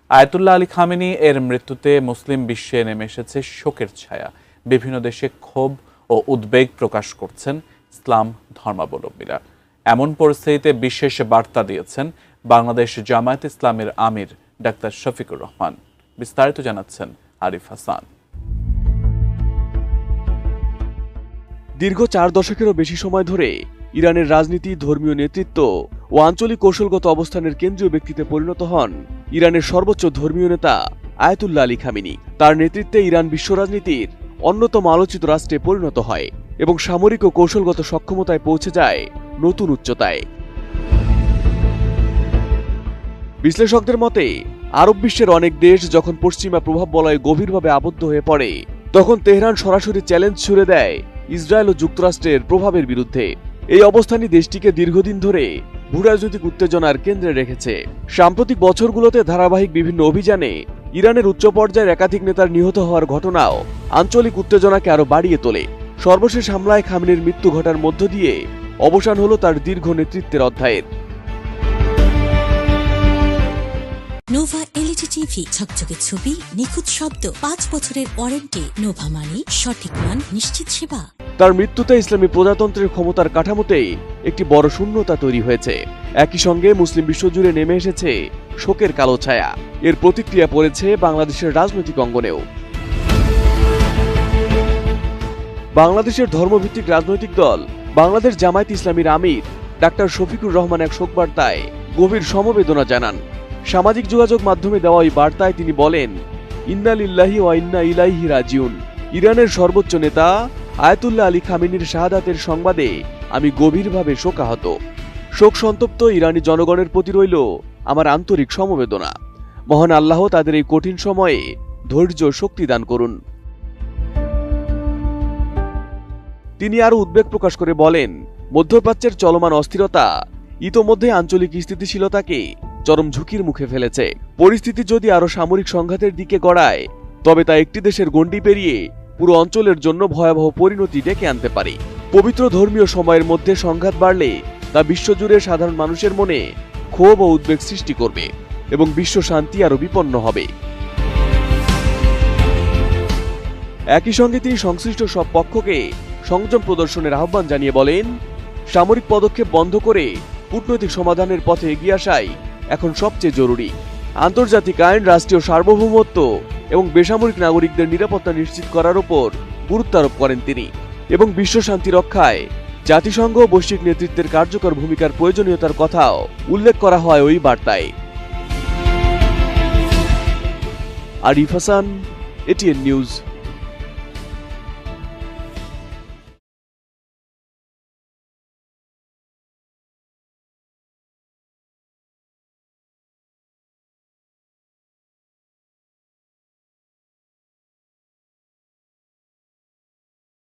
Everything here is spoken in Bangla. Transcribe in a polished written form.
আয়াতুল্লাহ আলী খামেনি এর মৃত্যুতে মুসলিম বিশ্বে নেমে এসেছে শোকের ছায়া। বিভিন্ন দেশে ক্ষোভ ও উদ্বেগ প্রকাশ করছেন ইসলাম ধর্মাবলম্বীরা। এমন পরিস্থিতিতে বিশেষ বার্তা দিয়েছেন বাংলাদেশ জামায়াত ইসলামের আমির ডাক্তার শফিকুর রহমান। বিস্তারিত জানাচ্ছেন আরিফ হাসান। দীর্ঘ 4 দশকেরও বেশি সময় ধরে ইরানের রাজনীতি, ধর্মীয় নেতৃত্ব ও আঞ্চলিক কৌশলগত অবস্থানের কেন্দ্রীয় ব্যক্তিতে পরিণত হন ইরানের সর্বোচ্চ ধর্মীয় নেতা আয়াতুল্লাহ আলী খামেনি। তার নেতৃত্বে ইরান বিশ্ব রাজনীতির অন্যতম আলোচিত রাষ্ট্রে পরিণত হয় এবং সামরিক ও কৌশলগত সক্ষমতায় পৌঁছে যায় নতুন উচ্চতায়। বিশ্লেষকদের মতে, আরব বিশ্বের অনেক দেশ যখন পশ্চিমা প্রভাব বলয়ে গভীরভাবে আবদ্ধ হয়ে পড়ে, তখন তেহরান সরাসরি চ্যালেঞ্জ ছুড়ে দেয় ইসরায়েল ও যুক্তরাষ্ট্রের প্রভাবের বিরুদ্ধে। এই অবস্থানই দেশটিকে দীর্ঘদিন ধরে ভূরাজনৈতিক উত্তেজনার কেন্দ্রে রেখেছে। সাম্প্রতিক বছরগুলোতে ধারাবাহিক বিভিন্ন অভিযানে ইরানের উচ্চ পর্যায়ের একাধিক নেতার নিহত হওয়ার ঘটনাও আঞ্চলিক উত্তেজনাকে আরো বাড়িয়ে তোলে। সর্বশেষ হামলায় খামেনির মৃত্যু ঘটার মধ্য দিয়ে অবসান হলো তার দীর্ঘ নেতৃত্বের অধ্যায়ের। নোভা এলইডি টিভি, ঝকঝকে ছবি, নিখুঁত শব্দ, 5 বছরের ওয়ারেন্টি। নোভা মানি সঠিক মান, নিশ্চিত সেবা। তার মৃত্যুতে ইসলামী প্রজাতন্ত্রের ক্ষমতার কাঠামোতেই একটি বড় শূন্যতা তৈরি হয়েছে। একই সঙ্গে মুসলিম বিশ্বজুড়ে নেমে এসেছে শোকের কালো ছায়া। এর প্রতিক্রিয়া পড়েছে বাংলাদেশের রাজনৈতিক অঙ্গনেও। বাংলাদেশের ধর্মভিত্তিক রাজনৈতিক দল বাংলাদেশ জামায়াত ইসলামীর আমির ডাক্তার শফিকুর রহমান এক শোকবার্তায় গভীর সমবেদনা জানান। সামাজিক যোগাযোগ মাধ্যমে দেওয়া এই বার্তায় তিনি বলেন, ইন্না লিল্লাহি ওয়া ইন্না ইলাইহি রাজিউন। ইরানের সর্বোচ্চ নেতা আয়াতুল্লাহ আলী খামেনির শাহাদাতের সংবাদে আমি গভীরভাবে শোকাহত। শোক সন্তপ্ত ইরানি জনগণের প্রতি রইল আমার আন্তরিক সমবেদনা। মহান আল্লাহ তাদের এই কঠিন সময়ে ধৈর্য শক্তি দান করুন। তিনি আরো উদ্বেগ প্রকাশ করে বলেন, মধ্যপ্রাচ্যের চলমান অস্থিরতা ইতোমধ্যে আঞ্চলিক স্থিতিশীলতাকে চরম ঝুঁকির মুখে ফেলেছে। পরিস্থিতি যদি আরো সামরিক সংঘাতের দিকে গড়ায়, তবে তা একটি দেশের গণ্ডি পেরিয়ে পুরো অঞ্চলের জন্য ভয়াবহ পরিণতি ডেকে আনতে পারে। পবিত্র ধর্মীয় সময়ের মধ্যে সংঘাত বাড়লে তা বিশ্বজুড়ে সাধারণ মানুষের মনে ক্ষোভ ও উদ্বেগ সৃষ্টি করবে এবং বিশ্ব শান্তি আরো বিপন্ন হবে। একই সঙ্গে তিনি সংশ্লিষ্ট সব পক্ষকে সংযম প্রদর্শনের আহ্বান জানিয়ে বলেন, সামরিক পদক্ষেপ বন্ধ করে কূটনৈতিক সমাধানের পথে এগিয়ে আসাই এখন সবচেয়ে জরুরি। আন্তর্জাতিক আইন, রাষ্ট্রীয় সার্বভৌমত্ব এবং বেসামরিক নাগরিকদের নিরাপত্তা নিশ্চিত করার উপর গুরুত্ব আরোপ করেন তিনি এবং বিশ্ব শান্তি রক্ষায় জাতিসংঘ ও বৈশ্বিক নেতৃত্বের কার্যকর ভূমিকার প্রয়োজনীয়তার কথাও উল্লেখ করা হয় ওই বার্তায়। Arif Hasan, ATN news.